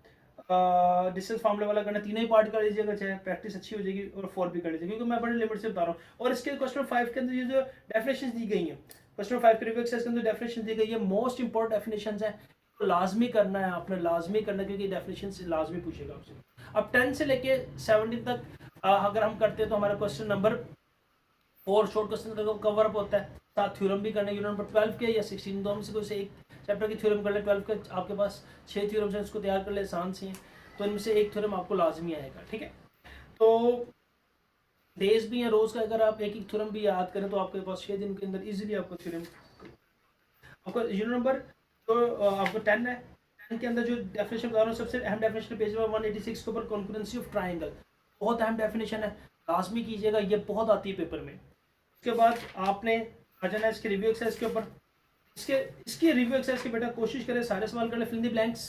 S1: डिस्टेंस फार्मूला वाला करना, तीनों ही पार्ट कर लीजिएगा, चाहे प्रैक्टिस अच्छी हो जाएगी, और 4 भी कर लीजिएगा, क्योंकि मैं बड़े लिमिट से बता रहा हूँ। और इसके क्वेश्चन 5 के अंदर ये जो डेफिनेशन दी गई है, क्वेश्चन 5 के रिव्यू एक्सरसाइज के अंदर डेफिनेशन दी गई है, मोस्ट इंपॉर्टेंट डेफिनेशन है, तो लाजमी करना है आपने, लाजमी करना, क्योंकि डेफिनेशन से लाजमी पूछेगा आपसे। अब 10 से लेके 17 तक अगर हम करते हैं तो हमारा question number 4 short question cover up होता है, साथ थ्योरम भी करना है। यूनिट नंबर 12 के या 16 दोनों में से कोई से एक चैप्टर की थ्योरम कर ले। 12 के आपके पास 6 थ्योरम्स हैं, उसको तैयार कर ले, आसान से हैं, तो इनमें से एक थ्योरम आपको लाजमी आएगा, ठीक है। तो डेज भी हैं, रोज का अगर आप एक एक थ्योरम भी याद करें तो आपके पास 6 दिन के अंदर इजीली आपको थ्योरम। आपको यूनिट नंबर जो आपको 10 है, 10 के अंदर जो डेफिनेशन बता रहा हूँ, सबसे अहम डेफिनेशन पेज नंबर 186 के ऊपर कॉन्करेंसी ऑफ ट्राइंगल, बहुत अहम डेफिनेशन है, लाजमी कीजिएगा, ये बहुत आती है पेपर में। उसके बाद आपने आ जाना है इसके रिव्यू एक्सरसाइज के ऊपर। इसके रिव्यू एक्सरसाइज की बेटा कोशिश करें सारे सवाल कर ले। Fill the blanks,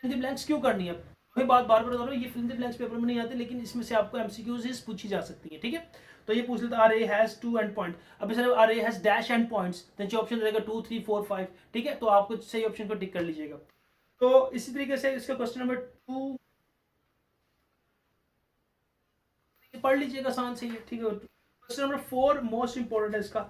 S1: fill the blanks क्यों करनी है, वही बात बार बार बता रहा हूँ, ये फिल द ब्लैंक्स पेपर में नहीं आते, लेकिन इसमें से आपको एमसीक्यूज पूछी जा सकती है, ठीक है। तो ये पूछ लेता R A has 2 end point, अब sir R A has dash end points, तो ऑप्शन रहेगा 2, 3, 4, 5, ठीक है, तो आपको सही ऑप्शन को टिक कर लीजिएगा। तो इसी तरीके से इसका क्वेश्चन नंबर 2 पढ़ लीजिएगा, आसान से है, ठीक है। क्वेश्चन नंबर 4 मोस्ट इंपोर्टेंट है इसका,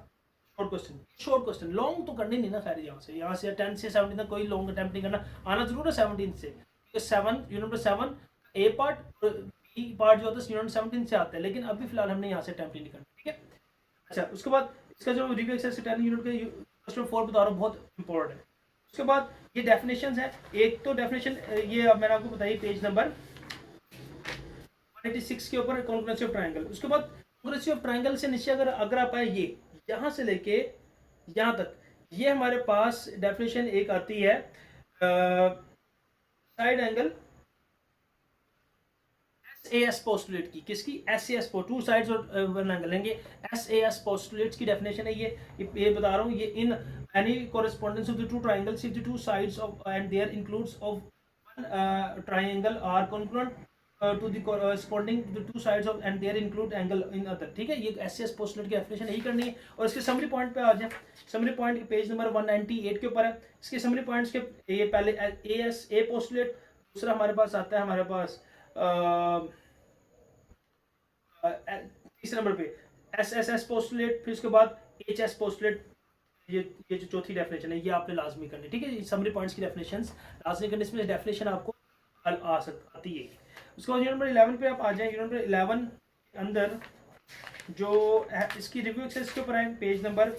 S1: शॉर्ट क्वेश्चन, लॉन्ग तो करने नहीं ना, खैर यहाँ से 10 से 17 तक कोई लॉन्ग अटेम्प्ट नहीं करना, आना जरूर है 17 से, 7 यूनिट नंबर 7 ए पार्ट, बी पार्ट जो होता है यूनिट 17 से आता है, लेकिन अभी फिलहाल हमने यहाँ से अटेम्प्ट नहीं करना, ठीक है। अच्छा, उसके बाद इसका जो रिव्यू एक्सरसाइज 10 यूनिट के क्वेश्चन 4 बता रहा हूँ, बहुत इंपॉर्टेंट है। उसके बाद ये डेफिनेशन है, एक तो डेफिनेशन ये मैंने आपको बताई पेज नंबर 186 के ऊपर कॉन्करेंसी ऑफ ट्रायंगल। उसके बाद कॉन्करेंसी ऑफ ट्रायंगल से नीचे अगर आप आए, ये यहाँ से लेके यहाँ तक, ये हमारे पास डेफिनेशन एक आती है साइड एंगल SAS पोस्टुलेट की, किसकी, SAS टू साइड्स और वन एंगल लेंगे, SAS पोस्टुलेट्स की डेफिनेशन है ये बता रहा हूँ, ये in any correspondence of the two triangles if the two sides of and their includes of one triangle are congruent to the corresponding to the two sides of and there include angle in other, ठीक है। ये SAS postulate की definition यही करनी है। और इसके summary point पे आ जाए, समरी पॉइंट पेज नंबर 198 के ऊपर है। इसके समरी पॉइंट्स के ये पहले ए पोस्टुलेट, दूसरा हमारे पास आता है हमारे पास तीसरे नंबर पे एस एस एस पोस्टुलेट, फिर उसके बाद एच एस पोस्टुलेट। ये जो चौथी डेफिनेशन है ये आपने लाजमी करनी है, ठीक है। समरी पॉइंट्स की डेफिनेशन लाजमी करने, इसमें डेफिनेशन आपको आती है। उसके बाद यूनिट नंबर 11 पे आप आ जाए। यूनिट नंबर 11 के अंदर जो है इसकी रिव्यू एक्सरसाइज के ऊपर है, पेज नंबर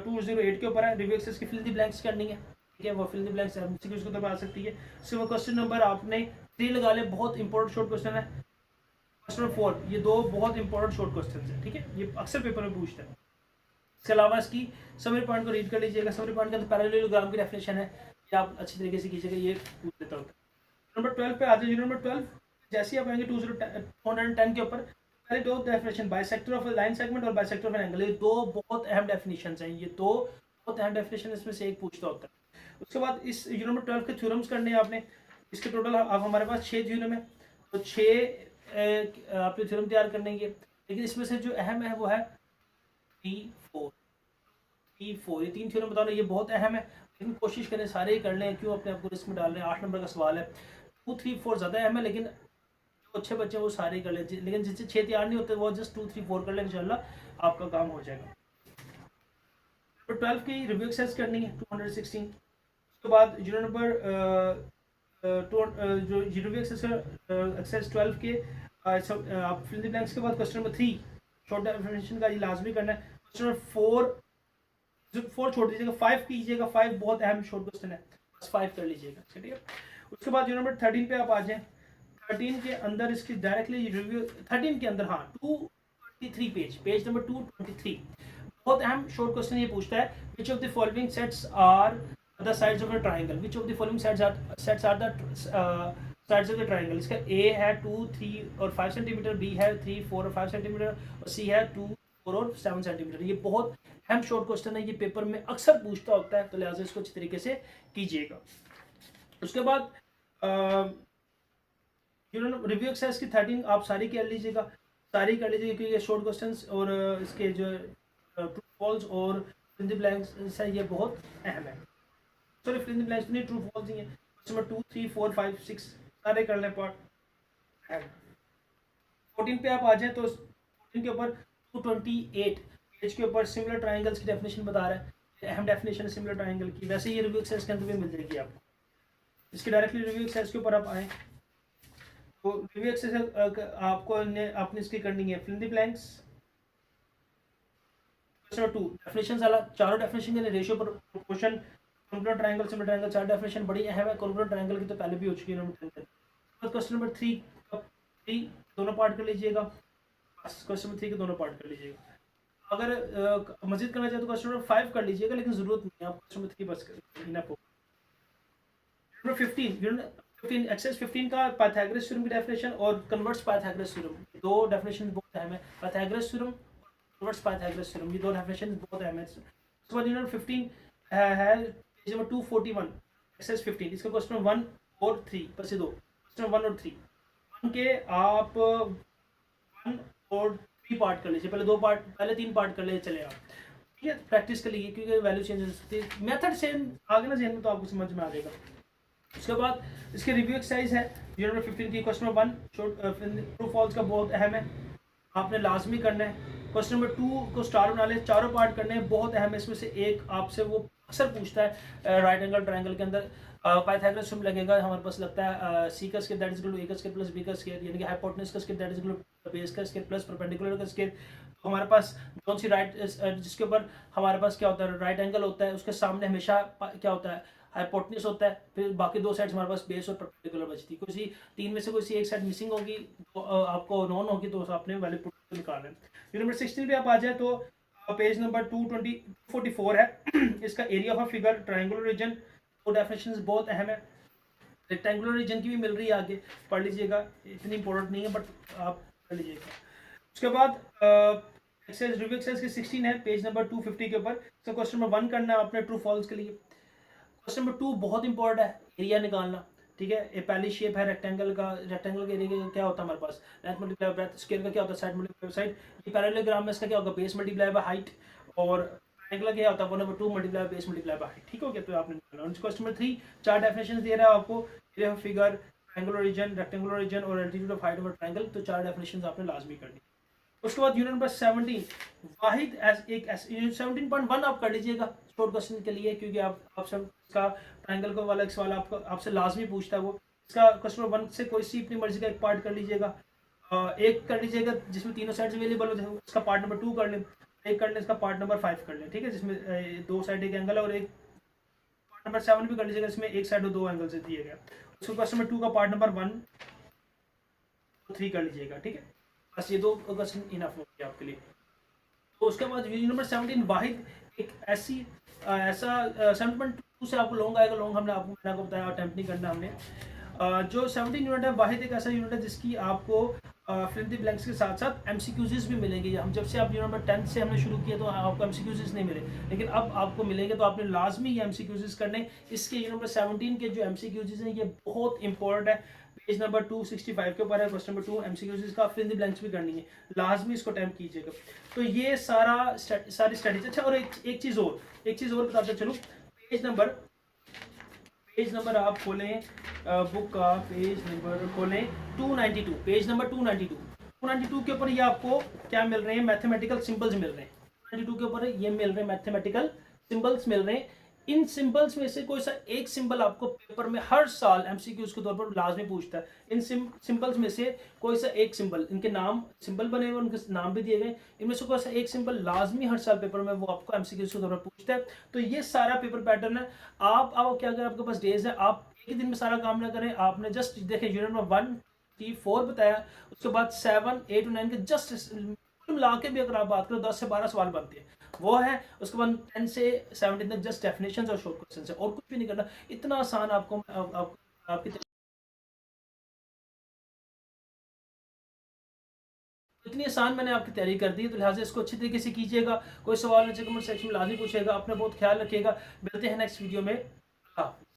S1: 208 के ऊपर है। रिव्यू एक्सरसाइज की फिल द ब्लैंक्स करनी है, ठीक है। वो फिल द ब्लैंक्स एमसीक्यूज के ऊपर आ सकती है। उसके बाद क्वेश्चन नंबर आपने 3 लगा ले, बहुत इंपॉर्टेंट शॉर्ट क्वेश्चन है। क्वेश्चन नंबर 4, ये दो बहुत इंपॉर्टेंट शॉर्ट क्वेश्चन है, ठीक है। ये अक्सर पेपर में पूछते हैं। इसके अलावा इसकी समरी पॉइंट को रीड कर लीजिएगा। समरी पॉइंट के अंदर पैरेललोग्राम की डेफिनेशन है, ये आप अच्छी तरीके से कीजिएगा, ये पूछ लेता होता है। नंबर 12 पे आ जाए। नंबर 12 जैसे ही आप आएंगे 210 के ऊपर, पहले दो definition, bisector of line segment और बाइसेक्टर ऑफ एन एंगल, ये दो बहुत अहम डेफिनेशन हैं। ये दो बहुत अहम डेफिनेशन, इसमें से एक पूछता होता है। उसके बाद इस यूनिट नंबर 12 के थ्योरम्स करने हैं आपने। इसके टोटल अब हमारे पास 6 थ्योरम है, तो 6 आपने थ्योरम तैयार करने हैं। लेकिन इसमें से जो अहम है वो है 3, 4, ये 3 थ्योरम बताना, ये बहुत अहम है। लेकिन कोशिश करें सारे ही कर लें, क्यों अपने आप को रिस्क में डाल रहे हैं। 8 नंबर का सवाल है। 2, 3, 4 ज़्यादा अहम है, लेकिन जो अच्छे बच्चे वो सारे ही कर लें। लेकिन जिससे 6 तैयार नहीं होते वो जस्ट 2, 3, 4 कर लें, इंशाल्लाह आपका काम हो जाएगा। तो 12 की रिव्यू एक्सरसाइज करनी है 216। उसके बाद यूनिट नंबर जो रिव्यू एक्सरसाइज 12 के आप फिल द ब्लैंक्स के बाद क्वेश्चन नंबर 3 शॉर्ट डेफिनेशन का ये लाजमी करना है। क्वेश्चन नंबर 4 छोड़ दीजिएगा, 5 कीजिएगा। 5 बहुत अहम शॉर्ट क्वेश्चन है, बस 5 कर लीजिएगा, ठीक है। उसके बाद यूनिट नंबर 13 पे आप आ जाएं। 13 के अंदर इसकी डायरेक्टली रिव्यू, 13 के अंदर हाँ 223 पेज नंबर 223 बहुत अहम शॉर्ट क्वेश्चन ये पूछता है, which of the following sets are the sides of a triangle, which of the following sets are the sides of the triangle. इसका ए है 2, 3 और 5 सेंटीमीटर, बी है 3, 4 और 5 सेंटीमीटर और सी है 2, 4 और 7 सेंटीमीटर। ये बहुत अहम शॉर्ट क्वेश्चन है, ये पेपर में अक्सर पूछता होता है, तो लिहाजा इसको अच्छी तरीके से कीजिएगा। उसके बाद रिव्यू एक्सरसाइज की 13 आप सारी कर लीजिएगा, सारी कर लीजिएगा, क्योंकि ये शॉर्ट क्वेश्चंस और इसके जो ट्रू फॉल्स और फिल द ब्लैंक्स है ये बहुत अहम है। सॉरी फिल द ब्लैंक्स नहीं, ट्रू फॉल्स ही है। क्वेश्चन नंबर 2, 3, 4, 5, 6 सारे कर लें पार्ट। 14 पे आप आ जाएं, तो 14 के ऊपर 228 पेज के ऊपर सिमिलर ट्रायंगल्स की डेफिनेशन बता रहा है। अहम डेफिनेशन है सिमिलर ट्रायंगल की, वैसे ये रिव्यू एक्सरसाइज के अंदर भी मिल जाएगी आपको। इसके डायरेक्टली रिव्यू एक्सरसाइज के ऊपर आप आए, तो रिव्यू एक्सरसाइज आपने इसकी करनी है fill the blanks. Question number 2 definitions वाला, चारों डेफिनेशन के रेशियो पर proportion, congruent triangle, similar triangle, चार डेफिनेशन बड़ी अहम है। कॉन्ग्रुएंट ट्रायंगल की तो पहले भी हो चुकी है नंबर 10। क्वेश्चन नंबर 3 दोनों पार्ट कर लीजिएगा, क्वेश्चन नंबर 3 के दोनों पार्ट कर लीजिएगा। अगर मजीद करना चाहे तो क्वेश्चन नंबर 5 कर लीजिएगा, लेकिन जरूरत नहीं है, आप क्वेश्चन नंबर 3 बस इनफ हो। नंबर 15 एक्सरसाइज 15 का पाइथागोरस थ्योरम की डेफिनेशन और कन्वर्स पाइथागोरस थ्योरम, दो डेफिनेशन बहुत अहम है। Pythagoras theorem, converse Pythagoras theorem, ये दो डेफिनेशन बहुत अहम है। उसके बाद नंबर 15 है पेज नंबर 241 एक्सरसाइज 15। इसका क्वेश्चन 1 और 3 पर से दो क्वेश्चन 1 और 3 1 के आप 1 और 3 पार्ट कर लीजिए, पहले 3 पार्ट कर ले चले आप, ठीक है। प्रैक्टिस कर लीजिए, क्योंकि वैल्यू चेंज हो सकती है। मेथड सेम आगे ना जहन में तो आपको समझ में आ जाएगा। उसके बाद इसके रिव्यू एक्सरसाइज है यूनिट नंबर 15 की। क्वेश्चन नंबर 1 ट्रू फॉल्स का बहुत अहम है, आपने लाजमी करना है। क्वेश्चन नंबर 2 को स्टार बना ले, चारों पार्ट करने हैं, बहुत अहम है। इसमें से एक आपसे वो अक्सर पूछता है राइट एंगल ट्रायंगल के अंदर पाइथागोरस थ्योरम लगेगा, हमारे पास लगता है सी का square that is equal to A का स्क्वायर प्लस बी का स्क्वायर, यानी कि हाइपोटेनस का square that is equal to base का स्क्वायर प्लस परपेंडिकुलर का स्क्वायर। तो हमारे पास कौन सी राइट, जिसके ऊपर हमारे पास क्या होता है, राइट एंगल होता है, उसके सामने हमेशा क्या होता है, हाइपोटेनस होता है। फिर बाकी दो साइड्स हमारे पास बेस और परपेंडिकुलर बचती है। किसी 3 में से कोई सी एक साइड मिसिंग होगी तो आपको नॉन होगी, तो आपने वैल्यू पुट निकालना है। नंबर 16 पे आप आ जाए, तो पेज नंबर 244 है। इसका area of figure, triangular region, तो डेफिनेशंस बहुत अहम है। रेक्टेंगुलर रीजन की भी मिल रही है, आगे पढ़ लीजिएगा, इतनी इंपॉर्टेंट नहीं है बट आप पढ़ लीजिएगा। उसके बाद एक्सरसाइज रिव्यू एक्सरसाइज की 16 है पेज नंबर 250 के ऊपर। तो क्वेश्चन नंबर 1 करना है आपने ट्रू फॉल्स के लिए। क्वेश्चन नंबर 2 बहुत इंपॉर्टेंट है, एरिया निकालना, ठीक है। ये पहली शेप है रेक्टेंगल का, रेक्टेंगल के एरिया क्या होता है हमारे पास, लेंथ मल्टीप्लाई ब्रेथ, स्क्वायर का क्या होता है साइड मल्टीप्लाई साइड। ये पैरेललोग्राम में इसका क्या होगा, बेस मल्टीप्लाई बाय हाइट, और ट्रायंगल क्या होता है 1/2 multiply base multiply by height, ठीक हो गया। तो आपने निकालना। क्वेश्चन नंबर 3 चार डेफिनेशन दे रहा है आपको, area of figure, triangular region, rectangular region और altitude of height of triangle. तो 4 डेफिनेशन आपने लाजमी करनी। उसके बाद यूनिट नंबर 17 वाहिद एक 17.1 आप कर लीजिएगा शॉर्ट क्वेश्चन के लिए, क्योंकि आपसे इसका ट्रायंगल को वाला एक सवाल आपको आपसे लाजमी पूछता है। वो इसका क्वेश्चन नंबर 1 से कोई सी अपनी मर्जी का एक पार्ट कर लीजिएगा, एक कर लीजिएगा जिसमें तीनों साइड अवेलेबल हो जाए, उसका पार्ट नंबर 2 कर लें, एक कर लें इसका पार्ट नंबर 5 कर लें, ठीक है, जिसमें दो साइड एक एंगल है, और एक पार्ट नंबर 7 भी कर लीजिएगा जिसमें एक साइड और दो एंगल से दिए गए। उसको क्वेश्चन नंबर 2 का पार्ट नंबर 1 3 कर लीजिएगा, ठीक है। बस ये 2 क्वेश्चन इनफ होंगे आपके लिए। तो उसके बाद यूनिट नंबर 17 वाहिद एक ऐसा 7.2 से आपको लॉन्ग आएगा। लॉन्ग मैंने आपको बताया, अटेम्प्ट नहीं करना हमने। जो 17 यूनिट है वाहिद एक ऐसा यूनिट है जिसकी आपको फिल द ब्लैंक्स के साथ साथ एमसीक्यूज़ भी मिलेंगे। हम जब से आप यूनिट नंबर 10 से हमने शुरू किया तो आपको एमसीक्यूज़ नहीं मिले, लेकिन अब आपको मिलेंगे, तो आपने लाजमी ये एमसीक्यूज़ करने। इसके यूनिट नंबर 17 के जो एमसीक्यूज़ हैं ये बहुत इंपॉर्टेंट है। पेज नंबर 265 के ऊपर है क्वेश्चन नंबर 2 एमसीक्यूज़ का, फिल द ब्लैंक्स भी करनी है, लाजमी इसको अटेम्प्ट कीजिएगा। तो ये सारी स्टडीज। अच्छा, और एक चीज़ और बताते चलो। पेज नंबर आप खोलें, बुक का पेज नंबर खोलें 292, पेज नंबर 292 के ऊपर ये आपको क्या मिल रहे हैं, मैथमेटिकल सिंबल्स मिल रहे हैं। 292 के ऊपर ये मिल रहे हैं मैथमेटिकल सिंबल्स मिल रहे हैं। इन सिंबल्स में से कोई सा एक सिंबल आपको पेपर में हर साल एमसीक्यूज के तौर पर लाजमी पूछता है। इन सिंबल्स में से कोई सा एक सिंबल, इनके नाम सिंबल बने हुए, उनके नाम भी दिए गए, इनमें से कोई सा एक सिंबल लाजमी हर साल पेपर में वो आपको एमसीक्यूज के तौर पर पूछता है। तो ये सारा पेपर पैटर्न है। आप क्या करें, आपके पास डेज है, आप एक ही दिन में सारा काम ना करें। आपने जस्ट देखें यूनिट नंबर 1 3 4 बताया, उसके बाद 7 8 9 के जस्ट मिला के भी अगर आप बात करो 10 से 12 सवाल बनते हैं, वो है। उसके बाद 10 से 17 तक जस्ट डेफिनेशंस और शॉर्ट क्वेश्चंस है, और कुछ भी नहीं करना। इतना आसान आपको आपकी इतनी आसान मैंने आपकी तैयारी कर दी, तो लिहाजा इसको अच्छी तरीके से कीजिएगा। कोई सवाल नीचे कमेंट सेक्शन में लाजमी पूछेगा। अपना बहुत ख्याल रखिएगा। मिलते हैं नेक्स्ट वीडियो में।